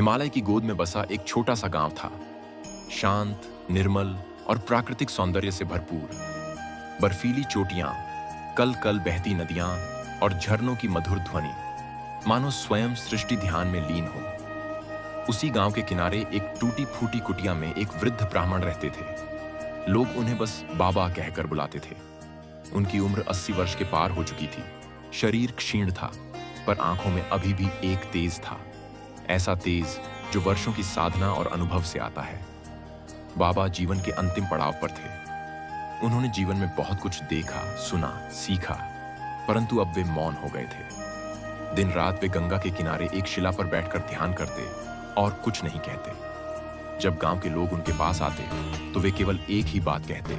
हिमालय की गोद में बसा एक छोटा सा गांव था, शांत, निर्मल और प्राकृतिक सौंदर्य से भरपूर। बर्फीली चोटियां, कल कल बहती नदियां और झरनों की मधुर ध्वनि मानो स्वयं सृष्टि ध्यान में लीन हो। उसी गांव के किनारे एक टूटी फूटी कुटिया में एक वृद्ध ब्राह्मण रहते थे। लोग उन्हें बस बाबा कहकर बुलाते थे। उनकी उम्र 80 वर्ष के पार हो चुकी थी। शरीर क्षीण था, पर आंखों में अभी भी एक तेज था, ऐसा तेज जो वर्षों की साधना और अनुभव से आता है। बाबा जीवन के अंतिम पड़ाव पर थे। उन्होंने जीवन में बहुत कुछ देखा, सुना, सीखा, परंतु अब वे मौन हो गए थे। दिन रात वे गंगा के किनारे एक शिला पर बैठकर ध्यान करते और कुछ नहीं कहते। जब गांव के लोग उनके पास आते तो वे केवल एक ही बात कहते,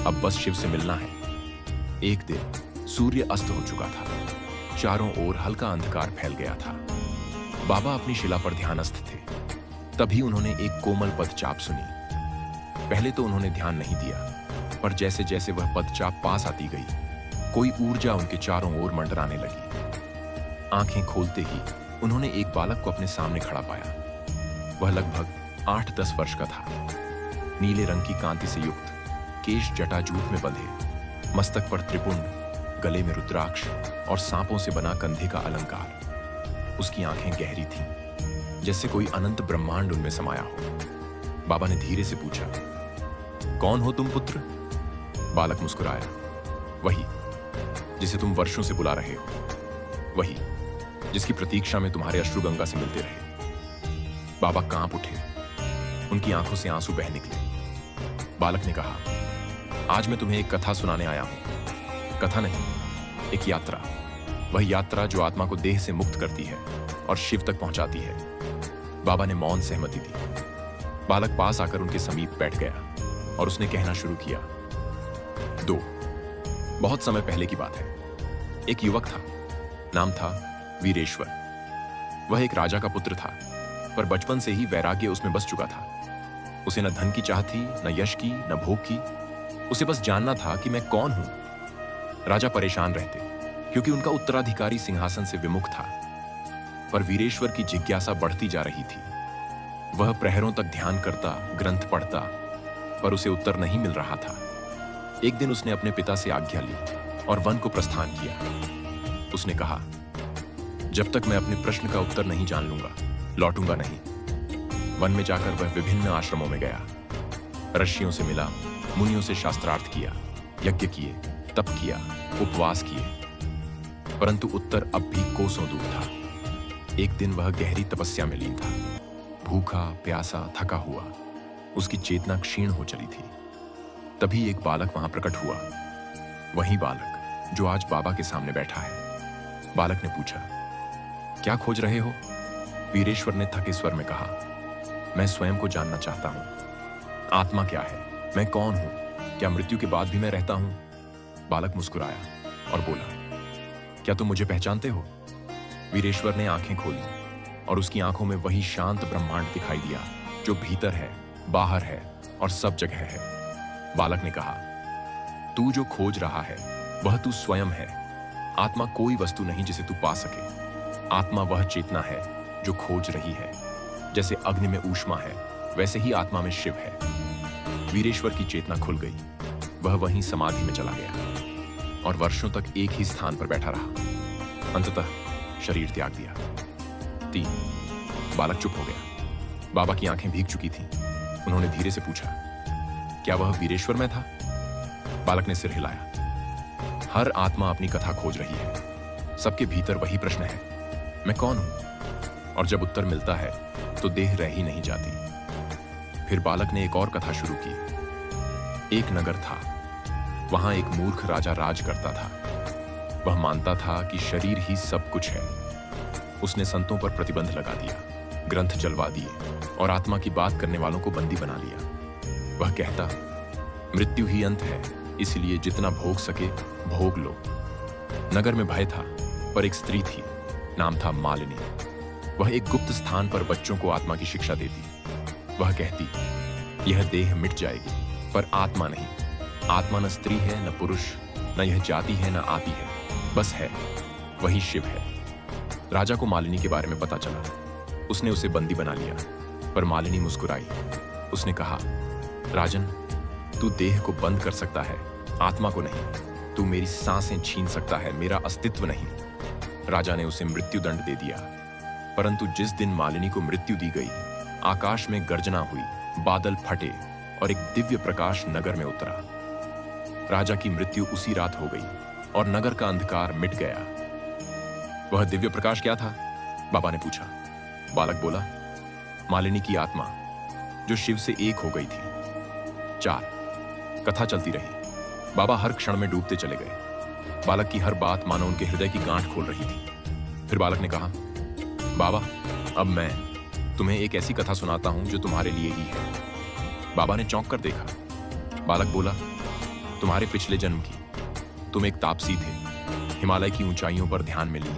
अब बस शिव से मिलना है। एक दिन सूर्य अस्त हो चुका था। चारों ओर हल्का अंधकार फैल गया था। बाबा अपनी शिला पर ध्यानस्थ थे। तभी उन्होंने एक कोमल पदचाप सुनी। पहले तो उन्होंने ध्यान नहीं दिया, पर जैसे जैसे वह पदचाप पास आती गई, कोई ऊर्जा उनके चारों ओर मंडराने लगी। आंखें खोलते ही उन्होंने एक बालक को अपने सामने खड़ा पाया। वह लगभग 8-10 वर्ष का था। नीले रंग की कांति से युक्त, केश जटाजूट में बंधे, मस्तक पर त्रिपुंड, गले में रुद्राक्ष और सांपों से बना कंधे का अलंकार। उसकी आंखें गहरी थीं, जैसे कोई अनंत ब्रह्मांड उनमें समाया हो। बाबा ने धीरे से पूछा, कौन हो तुम पुत्र? बालक मुस्कुराया, वही जिसे तुम वर्षों से बुला रहे हो, वही जिसकी प्रतीक्षा में तुम्हारे अश्रु गंगा से मिलते रहे। बाबा कांप उठे। उनकी आंखों से आंसू बह निकले। बालक ने कहा, आज मैं तुम्हें एक कथा सुनाने आया हूं। कथा नहीं, एक यात्रा। वह यात्रा जो आत्मा को देह से मुक्त करती है और शिव तक पहुंचाती है। बाबा ने मौन सहमति दी। बालक पास आकर उनके समीप बैठ गया और उसने कहना शुरू किया। बहुत समय पहले की बात है। एक युवक था, नाम था वीरेश्वर। वह एक राजा का पुत्र था, पर बचपन से ही वैराग्य उसमें बस चुका था। उसे न धन की चाह थी, न यश की, न भोग की। उसे बस जानना था कि मैं कौन हूं। राजा परेशान रहते, क्योंकि उनका उत्तराधिकारी सिंहासन से विमुख था। पर वीरेश्वर की जिज्ञासा बढ़ती जा रही थी। वह प्रहरों तक ध्यान करता, ग्रंथ पढ़ता, पर उसे उत्तर नहीं मिल रहा था। एक दिन उसने अपने पिता से आज्ञा ली और वन को प्रस्थान किया। उसने कहा, जब तक मैं अपने प्रश्न का उत्तर नहीं जान लूंगा, लौटूंगा नहीं। वन में जाकर वह विभिन्न आश्रमों में गया। ऋषियों से मिला, मुनियों से शास्त्रार्थ किया, यज्ञ किए, तप किया, उपवास किए, परंतु उत्तर अब भी कोसों दूर था। एक दिन वह गहरी तपस्या में लीन था। भूखा, प्यासा, थका हुआ, उसकी चेतना क्षीण हो चली थी। तभी एक बालक वहां प्रकट हुआ, वही बालक जो आज बाबा के सामने बैठा है। बालक ने पूछा, क्या खोज रहे हो? वीरेश्वर ने थके स्वर में कहा, मैं स्वयं को जानना चाहता हूं। आत्मा क्या है? मैं कौन हूं? क्या मृत्यु के बाद भी मैं रहता हूं? बालक मुस्कुराया और बोला, क्या तुम मुझे पहचानते हो? वीरेश्वर ने आंखें खोली और उसकी आंखों में वही शांत ब्रह्मांड दिखाई दिया जो भीतर है, बाहर है और सब जगह है। बालक ने कहा, तू जो खोज रहा है वह तू स्वयं है। आत्मा कोई वस्तु नहीं जिसे तू पा सके। आत्मा वह चेतना है जो खोज रही है। जैसे अग्नि में ऊष्मा है, वैसे ही आत्मा में शिव है। वीरेश्वर की चेतना खुल गई। वह वहीं समाधि में चला गया और वर्षों तक एक ही स्थान पर बैठा रहा। अंततः शरीर त्याग दिया। 3 बालक चुप हो गया। बाबा की आंखें भीग चुकी थीं। उन्होंने धीरे से पूछा, क्या वह वीरेश्वर में था? बालक ने सिर हिलाया। हर आत्मा अपनी कथा खोज रही है। सबके भीतर वही प्रश्न है, मैं कौन हूं? और जब उत्तर मिलता है तो देह रह ही नहीं जाती। फिर बालक ने एक और कथा शुरू की। एक नगर था। वहां एक मूर्ख राजा राज करता था। वह मानता था कि शरीर ही सब कुछ है। उसने संतों पर प्रतिबंध लगा दिया, ग्रंथ जलवा दिए और आत्मा की बात करने वालों को बंदी बना लिया। वह कहता, मृत्यु ही अंत है, इसलिए जितना भोग सके भोग लो। नगर में भय था, पर एक स्त्री थी, नाम था मालिनी। वह एक गुप्त स्थान पर बच्चों को आत्मा की शिक्षा देती। वह कहती, यह देह मिट जाएगी, पर आत्मा नहीं। आत्मा न स्त्री है, न पुरुष, न यह जाती है, न आती है, बस है, वही शिव है। राजा को मालिनी के बारे में पता चला। उसने उसे बंदी बना लिया, पर मालिनी मुस्कुराई। उसने कहा, राजन, तू देह को बंद कर सकता है, आत्मा को नहीं। तू मेरी सांसें छीन सकता है, मेरा अस्तित्व नहीं। राजा ने उसे मृत्युदंड दे दिया। परंतु जिस दिन मालिनी को मृत्यु दी गई, आकाश में गर्जना हुई, बादल फटे और एक दिव्य प्रकाश नगर में उतरा। राजा की मृत्यु उसी रात हो गई और नगर का अंधकार मिट गया। वह दिव्य प्रकाश क्या था? बाबा ने पूछा। बालक बोला, मालिनी की आत्मा, जो शिव से एक हो गई थी। 4 कथा चलती रही। बाबा हर क्षण में डूबते चले गए। बालक की हर बात मानो उनके हृदय की गांठ खोल रही थी। फिर बालक ने कहा, बाबा, अब मैं तुम्हें एक ऐसी कथा सुनाता हूं जो तुम्हारे लिए ही है। बाबा ने चौंक कर देखा। बालक बोला, तुम्हारे पिछले जन्म की। तुम एक तापसी थे, हिमालय की ऊंचाइयों पर ध्यान में ली।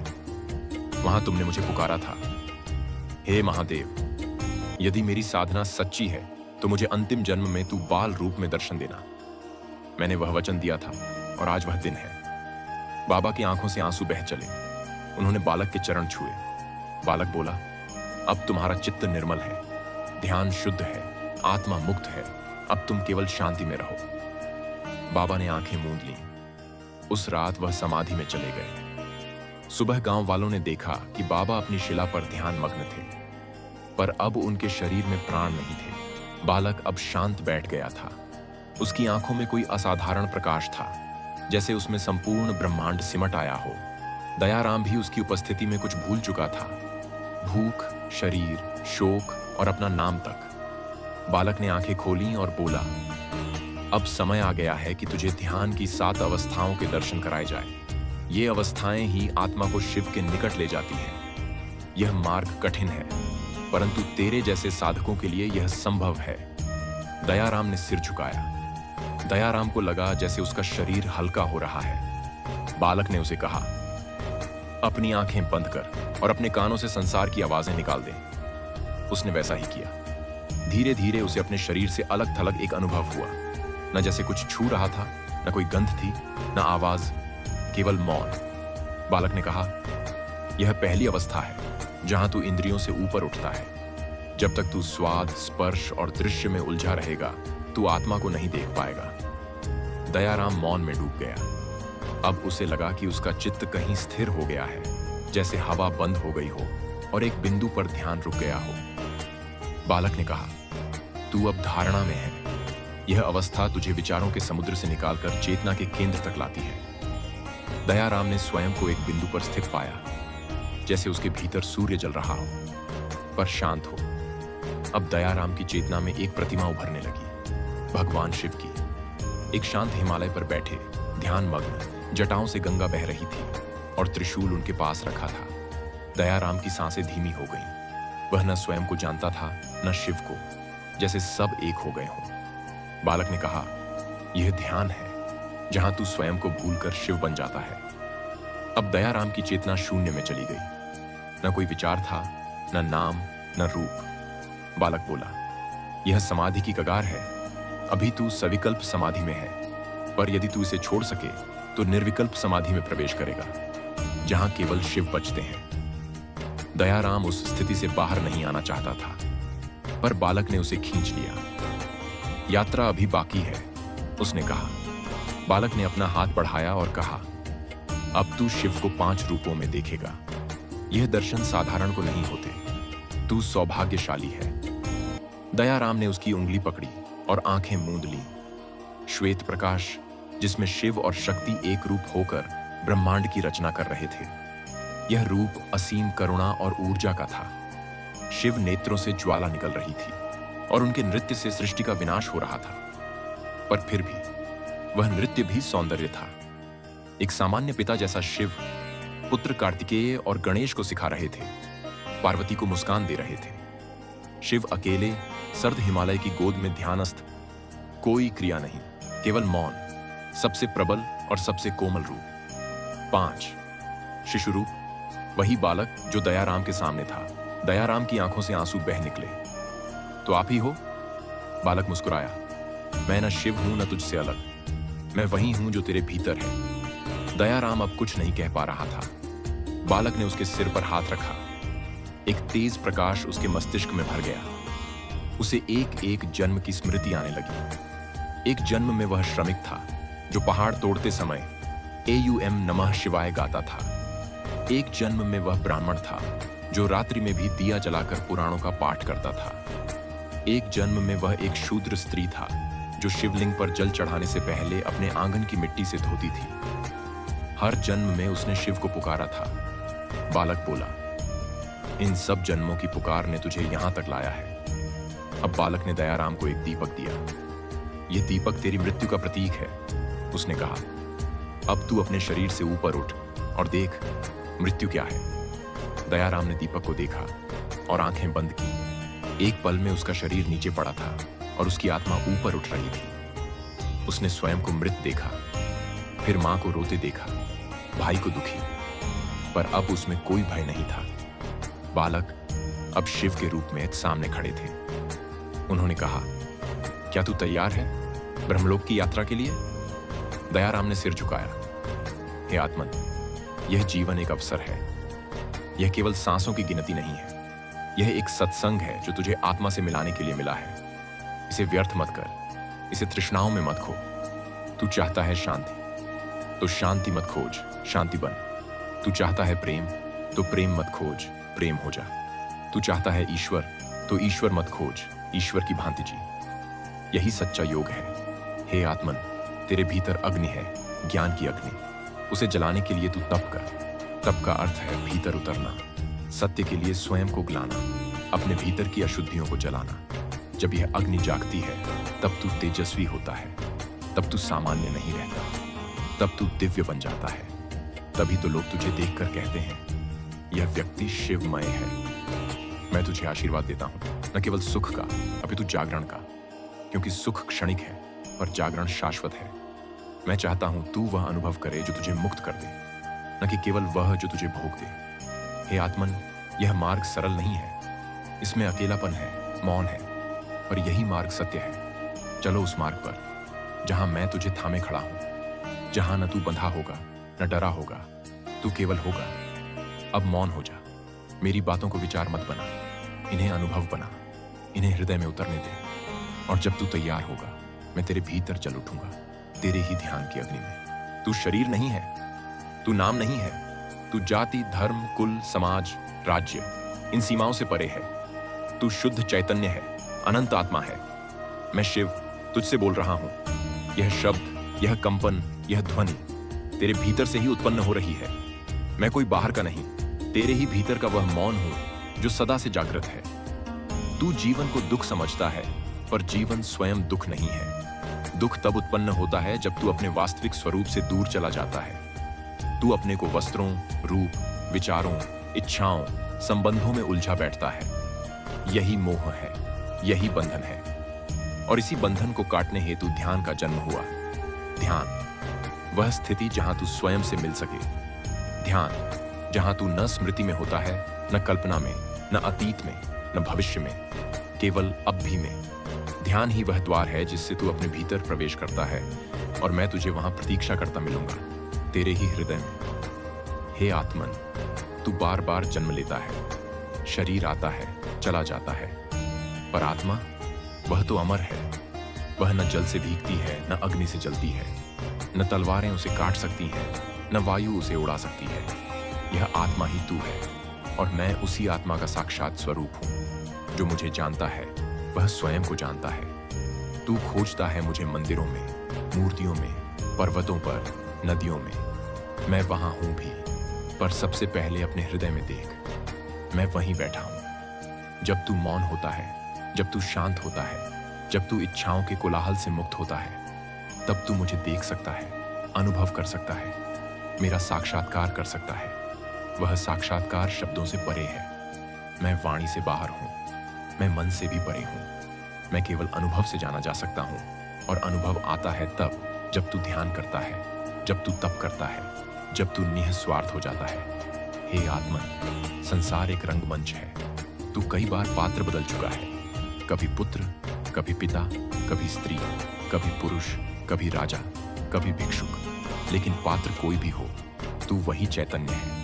वहां तुमने मुझे पुकारा था, हे महादेव, यदि मेरी साधना सच्ची है तो मुझे अंतिम जन्म में तू बाल रूप में दर्शन देना। मैंने वह वचन दिया था और आज वह दिन है। बाबा की आंखों से आंसू बह चले। उन्होंने बालक के चरण छुए। बालक बोला, अब तुम्हारा चित्त निर्मल है, ध्यान शुद्ध है, आत्मा मुक्त है। अब तुम केवल शांति में रहो। बाबा ने आंखें मूंद लीं। उस रात वह समाधि में चले गए। सुबह गांव वालों ने देखा कि बाबा अपनी शिला पर ध्यान मग्न थे, पर अब उनके शरीर में प्राण नहीं थे। बालक अब शांत बैठ गया था। उसकी आंखों में कोई असाधारण प्रकाश था, जैसे उसमें संपूर्ण ब्रह्मांड सिमट आया हो। दयाराम भी उसकी उपस्थिति में कुछ भूल चुका था, भूख, शरीर, शोक और अपना नाम तक। बालक ने आंखें खोलीं और बोला, अब समय आ गया है कि तुझे ध्यान की 7 अवस्थाओं के दर्शन कराए जाए। ये अवस्थाएं ही आत्मा को शिव के निकट ले जाती हैं। यह मार्ग कठिन है, परंतु तेरे जैसे साधकों के लिए यह संभव है। दयाराम ने सिर झुकाया। दयाराम को लगा जैसे उसका शरीर हल्का हो रहा है। बालक ने उसे कहा, अपनी आंखें बंद कर और अपने कानों से संसार की आवाजें निकाल दे। उसने वैसा ही किया। धीरे धीरे उसे अपने शरीर से अलग थलग एक अनुभव हुआ। न जैसे कुछ छू रहा था, न कोई गंध थी, न आवाज, केवल मौन। बालक ने कहा, यह पहली अवस्था है जहां तू इंद्रियों से ऊपर उठता है। जब तक तू स्वाद, स्पर्श और दृश्य में उलझा रहेगा, तू आत्मा को नहीं देख पाएगा। दयाराम मौन में डूब गया। अब उसे लगा कि उसका चित्त कहीं स्थिर हो गया है, जैसे हवा बंद हो गई हो और एक बिंदु पर ध्यान रुक गया हो। बालक ने कहा, तू अब धारणा में है। यह अवस्था तुझे विचारों के समुद्र से निकालकर चेतना के केंद्र तक लाती है। दयाराम ने स्वयं को एक बिंदु पर स्थित पाया, जैसे उसके भीतर सूर्य जल रहा हो, पर शांत हो। अब दयाराम की चेतना में एक प्रतिमा उभरने लगी, भगवान शिव की। एक शांत हिमालय पर बैठे, ध्यान मग्न, जटाओं से गंगा बह रही थी और त्रिशूल उनके पास रखा था। दयाराम की सांसें धीमी हो गईं। वह न स्वयं को जानता था, न शिव को, जैसे सब एक हो गए हों। बालक ने कहा, यह ध्यान है जहां तू स्वयं को भूलकर शिव बन जाता है। अब दयाराम की चेतना शून्य में चली गई। न कोई विचार था, न नाम, न रूप। बालक बोला, यह समाधि की कगार है। अभी तू सविकल्प समाधि में है, पर यदि तू इसे छोड़ सके तो निर्विकल्प समाधि में प्रवेश करेगा, जहां केवल शिव बचते हैं। दयाराम उस स्थिति से बाहर नहीं आना चाहता था, पर बालक ने उसे खींच लिया। यात्रा अभी बाकी है, उसने कहा। बालक ने अपना हाथ बढ़ाया और कहा, अब तू शिव को 5 रूपों में देखेगा। यह दर्शन साधारण को नहीं होते। तू सौभाग्यशाली है। दयाराम ने उसकी उंगली पकड़ी और आंखें मूंद लीं। श्वेत प्रकाश, जिसमें शिव और शक्ति एक रूप होकर ब्रह्मांड की रचना कर रहे थे। यह रूप असीम करुणा और ऊर्जा का था। शिव नेत्रों से ज्वाला निकल रही थी और उनके नृत्य से सृष्टि का विनाश हो रहा था। पर फिर भी वह नृत्य भी सौंदर्य था। एक सामान्य पिता जैसा शिव पुत्र कार्तिकेय और गणेश को सिखा रहे थे, पार्वती को मुस्कान दे रहे थे। शिव अकेले सर्द हिमालय की गोद में ध्यानस्थ, कोई क्रिया नहीं, केवल मौन, सबसे प्रबल और सबसे कोमल रूप। 5 शिशु रूप, वही बालक जो दयाराम के सामने था। दयाराम की आंखों से आंसू बह निकले। तो आप ही हो? बालक मुस्कुराया। मैं न शिव हूं न तुझसे अलग, मैं वही हूं जो तेरे भीतर है। दयाराम अब कुछ नहीं कह पा रहा था। बालक ने उसके सिर पर हाथ रखा। एक तेज प्रकाश उसके मस्तिष्क में भर गया। उसे एक एक जन्म की स्मृति आने लगी। एक जन्म में वह श्रमिक था जो पहाड़ तोड़ते समय AUM नमः शिवाय गाता था। एक जन्म में वह ब्राह्मण था जो रात्रि में भी दिया जलाकर पुराणों का पाठ करता था। एक जन्म में वह एक शूद्र स्त्री था जो शिवलिंग पर जल चढ़ाने से पहले अपने आंगन की मिट्टी से धोती थी। हर जन्म में उसने शिव को पुकारा था। बालक बोला, इन सब जन्मों की पुकार ने तुझे यहां तक लाया है। अब बालक ने दयाराम को एक दीपक दिया। यह दीपक तेरी मृत्यु का प्रतीक है, उसने कहा। अब तू अपने शरीर से ऊपर उठ और देख मृत्यु क्या है। दयाराम ने दीपक को देखा और आंखें बंद की। एक पल में उसका शरीर नीचे पड़ा था और उसकी आत्मा ऊपर उठ रही थी। उसने स्वयं को मृत देखा, फिर मां को रोते देखा, भाई को दुखी, पर अब उसमें कोई भय नहीं था। बालक अब शिव के रूप में सामने खड़े थे। उन्होंने कहा, क्या तू तैयार है ब्रह्मलोक की यात्रा के लिए? दयाराम ने सिर झुकाया। हे आत्मन, यह जीवन एक अवसर है। यह केवल सांसों की गिनती नहीं है। यह एक सत्संग है जो तुझे आत्मा से मिलाने के लिए मिला है। इसे व्यर्थ मत कर, इसे तृष्णाओं में मत खो। तू चाहता है शांति, तो शांति मत खोज, शांति बन। तू चाहता है प्रेम, तो प्रेम मत खोज, प्रेम हो जा। तू चाहता है ईश्वर, तो ईश्वर मत खोज, ईश्वर की भांति जी। यही सच्चा योग है। हे आत्मन, तेरे भीतर अग्नि है, ज्ञान की अग्नि। उसे जलाने के लिए तू तप कर। तप का अर्थ है भीतर उतरना, सत्य के लिए स्वयं को गलाना, अपने भीतर की अशुद्धियों को जलाना। जब यह अग्नि जागती है तब तू तेजस्वी होता है, तब तू सामान्य नहीं रहता, तब तू दिव्य बन जाता है। तभी तो लोग तुझे देखकर कहते हैं, यह व्यक्ति शिवमय है। मैं तुझे आशीर्वाद देता हूं, न केवल सुख का अपितु जागरण का, क्योंकि सुख क्षणिक है पर जागरण शाश्वत है। मैं चाहता हूं तू वह अनुभव करे जो तुझे मुक्त कर दे, न कि केवल वह जो तुझे भोग दे। हे आत्मन, यह मार्ग सरल नहीं है। इसमें अकेलापन है, मौन है, पर यही मार्ग सत्य है। चलो उस मार्ग पर जहां मैं तुझे थामे खड़ा हूं, जहां न तू बंधा होगा न डरा होगा, तू केवल होगा। अब मौन हो जा, मेरी बातों को विचार मत बना, इन्हें अनुभव बना, इन्हें हृदय में उतरने दे। और जब तू तैयार होगा मैं तेरे भीतर चल उठूंगा, तेरे ही ध्यान की अग्नि में। तू शरीर नहीं है, तू नाम नहीं है, तू जाति, धर्म, कुल, समाज, राज्य, इन सीमाओं से परे है। तू शुद्ध चैतन्य है, अनंत आत्मा है। मैं शिव तुझसे बोल रहा हूं। यह शब्द, यह कंपन, यह ध्वनि तेरे भीतर से ही उत्पन्न हो रही है। मैं कोई बाहर का नहीं, तेरे ही भीतर का वह मौन हूं जो सदा से जागृत है। तू जीवन को दुख समझता है, पर जीवन स्वयं दुख नहीं है। दुख तब उत्पन्न होता है जब तू अपने वास्तविक स्वरूप से दूर चला जाता है। तू अपने को वस्त्रों, रूप, विचारों, इच्छाओं, संबंधों में उलझा बैठता है। यही मोह है, यही बंधन है, और इसी बंधन को काटने हेतु ध्यान का जन्म हुआ। ध्यान, वह स्थिति जहां तू स्वयं से मिल सके। ध्यान, जहां तू न स्मृति में होता है, न कल्पना में, न अतीत में, न भविष्य में, केवल अब भी में। ध्यान ही वह द्वार है जिससे तू अपने भीतर प्रवेश करता है, और मैं तुझे वहां प्रतीक्षा करता मिलूंगा, तेरे ही हृदय में। हे आत्मन, तू बार बार जन्म लेता है, शरीर आता है, चला जाता है, पर आत्मा, वह तो अमर है। वह न जल से भीगती है, न अग्नि से जलती है, न तलवारें उसे काट सकती हैं, न वायु उसे उड़ा सकती है। यह आत्मा ही तू है, और मैं उसी आत्मा का साक्षात स्वरूप हूं। जो मुझे जानता है वह स्वयं को जानता है। तू खोजता है मुझे मंदिरों में, मूर्तियों में, पर्वतों पर, नदियों में। मैं वहां हूं भी, पर सबसे पहले अपने हृदय में देख, मैं वहीं बैठा हूं। जब तू मौन होता है, जब तू शांत होता है, जब तू इच्छाओं के कोलाहल से मुक्त होता है, तब तू मुझे देख सकता है, अनुभव कर सकता है, मेरा साक्षात्कार कर सकता है। वह साक्षात्कार शब्दों से परे है। मैं वाणी से बाहर हूं, मैं मन से भी परे हूं। मैं केवल अनुभव से जाना जा सकता हूं, और अनुभव आता है तब जब तू ध्यान करता है, जब तू तप करता है, जब तू निःस्वार्थ हो जाता है। हे आत्मन, संसार एक रंगमंच है। तू कई बार पात्र बदल चुका है, कभी पुत्र, कभी पिता, कभी स्त्री, कभी पुरुष, कभी राजा, कभी भिक्षुक। लेकिन पात्र कोई भी हो, तू वही चैतन्य है।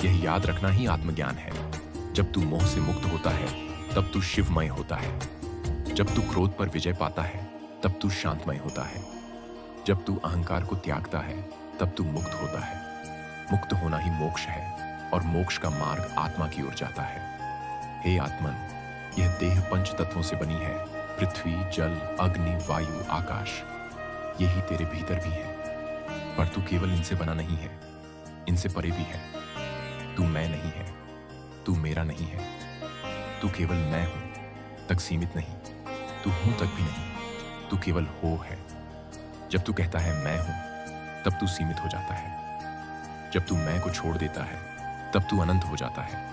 यह याद रखना ही आत्मज्ञान है। जब तू मोह से मुक्त होता है तब तू शिवमय होता है। जब तू क्रोध पर विजय पाता है तब तू शांतमय होता है। जब तू अहंकार को त्यागता है तब तू मुक्त होता है। मुक्त होना ही मोक्ष है और मोक्ष का मार्ग आत्मा की ओर जाता है। हे आत्मन, यह देह पंच तत्वों से बनी है, पृथ्वी, जल, अग्नि, वायु, आकाश। यही तेरे भीतर भी है, पर तू केवल इनसे बना नहीं है, इनसे परे भी है। तू मैं नहीं है, तू मेरा नहीं है, तू केवल मैं हूं तक सीमित नहीं, तू हूं तक भी नहीं, तू केवल हो है। जब तू कहता है मैं हूं तब तू सीमित हो जाता है। जब तू मैं को छोड़ देता है तब तू अनंत हो जाता है।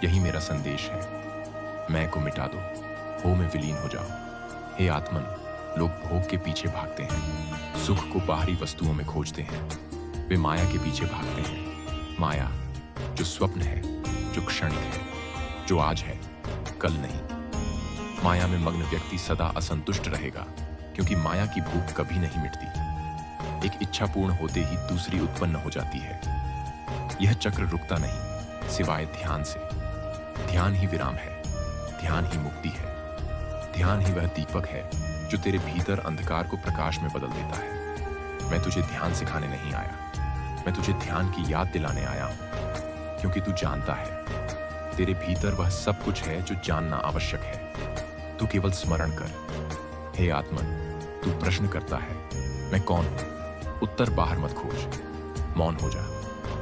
यही मेरा संदेश है, मैं को मिटा दो, हो में विलीन हो जाओ। हे आत्मन, लोग भोग के पीछे भागते हैं, सुख को बाहरी वस्तुओं में खोजते हैं, वे माया के पीछे भागते हैं। माया जो स्वप्न है, जो क्षणिक है, जो आज है, कल नहीं। माया में मग्न व्यक्ति सदा असंतुष्ट रहेगा, क्योंकि माया की भूख कभी नहीं मिटती। एक इच्छा पूर्ण होते ही दूसरी उत्पन्न हो जाती है। यह चक्र रुकता नहीं, सिवाय ध्यान से। ध्यान ही विराम है, ध्यान ही मुक्ति है। ध्यान ही वह दीपक है जो तेरे भीतर अंधकार को प्रकाश में बदल देता है। मैं तुझे ध्यान सिखाने नहीं आया, मैं तुझे ध्यान की याद दिलाने आया हूं, क्योंकि तू जानता है तेरे भीतर वह सब कुछ है जो जानना आवश्यक है। तू केवल स्मरण कर। हे आत्मन, तू प्रश्न करता है मैं कौन हूं? उत्तर बाहर मत खोज, मौन हो जा,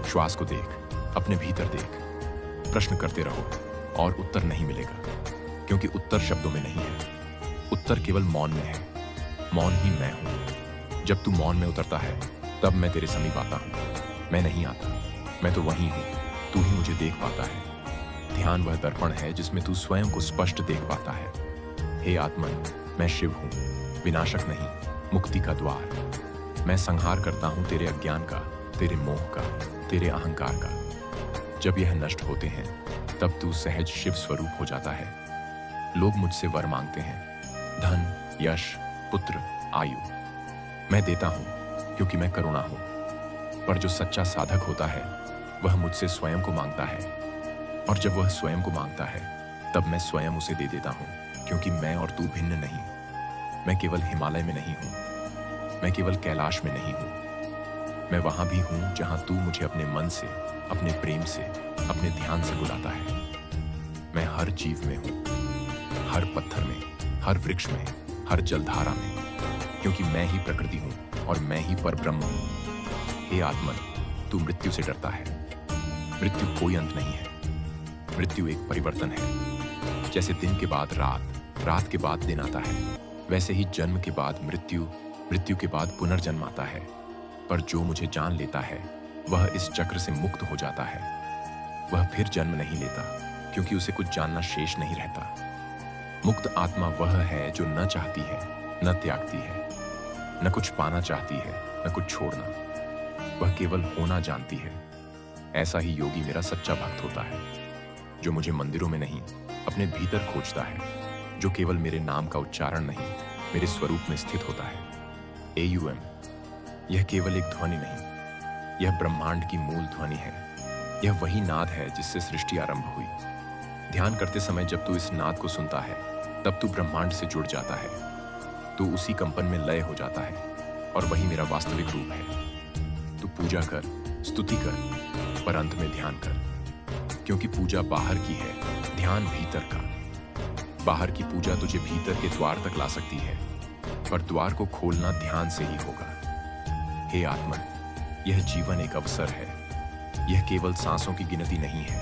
श्वास को देख, अपने भीतर देख। प्रश्न करते रहो और उत्तर नहीं मिलेगा, क्योंकि उत्तर शब्दों में नहीं है, उत्तर केवल मौन में है। मौन ही मैं हूं। जब तू मौन में उतरता है तब मैं तेरे समीप आता हूं। मैं नहीं आता, मैं तो वहीं हूं, तू ही मुझे देख पाता है। ध्यान वह दर्पण है जिसमें तू स्वयं को स्पष्ट देख पाता है। हे आत्मन, मैं शिव हूं, विनाशक नहीं, मुक्ति का द्वार। मैं संहार करता हूं तेरे अज्ञान का, तेरे मोह का, तेरे अहंकार का। जब यह नष्ट होते हैं तब तू सहज शिव स्वरूप हो जाता है। लोग मुझसे वर मांगते हैं, धन, यश, पुत्र, आयु। मैं देता हूं क्योंकि मैं करुणा हूं। पर जो सच्चा साधक होता है वह मुझसे स्वयं को मांगता है, और जब वह स्वयं को मांगता है तब मैं स्वयं उसे दे देता हूं, क्योंकि मैं और तू भिन्न नहीं। मैं केवल हिमालय में नहीं हूं, मैं केवल कैलाश में नहीं हूं। मैं वहां भी हूं जहां तू मुझे अपने मन से, अपने प्रेम से, अपने ध्यान से बुलाता है। मैं हर जीव में हूं, हर पत्थर में, हर वृक्ष में, हर जलधारा में, क्योंकि मैं ही प्रकृति हूं और मैं ही परब्रह्म हूं। हे आत्मन, तू मृत्यु से डरता है। मृत्यु कोई अंत नहीं है, मृत्यु एक परिवर्तन है। जैसे दिन के बाद रात, रात के बाद दिन आता है, वैसे ही जन्म के बाद मृत्यु, मृत्यु के बाद पुनर्जन्म आता है। पर जो मुझे जान लेता है वह इस चक्र से मुक्त हो जाता है। वह फिर जन्म नहीं लेता, क्योंकि उसे कुछ जानना शेष नहीं रहता। मुक्त आत्मा वह है जो न चाहती है, न त्यागती है, न कुछ पाना चाहती है, न कुछ छोड़ना। वह केवल होना जानती है। ऐसा ही योगी मेरा सच्चा भक्त होता है, जो मुझे मंदिरों में नहीं, अपने भीतर खोजता है, जो केवल मेरे नाम का उच्चारण नहीं, मेरे स्वरूप में स्थित होता है। AUM, यह केवल एक ध्वनि नहीं, यह ब्रह्मांड की मूल ध्वनि है। यह वही नाद है जिससे सृष्टि आरंभ हुई। ध्यान करते समय जब तू इस नाद को सुनता है तब तू ब्रह्मांड से जुड़ जाता है। तू उसी कंपन में लय हो जाता है, और वही मेरा वास्तविक रूप है। तू पूजा कर, स्तुति कर, पर अंत में ध्यान कर, क्योंकि पूजा बाहर की है, ध्यान भीतर का। बाहर की पूजा तुझे भीतर के द्वार तक ला सकती है, पर द्वार को खोलना ध्यान से ही होगा। हे आत्मन, यह जीवन एक अवसर है। यह केवल सांसों की गिनती नहीं है,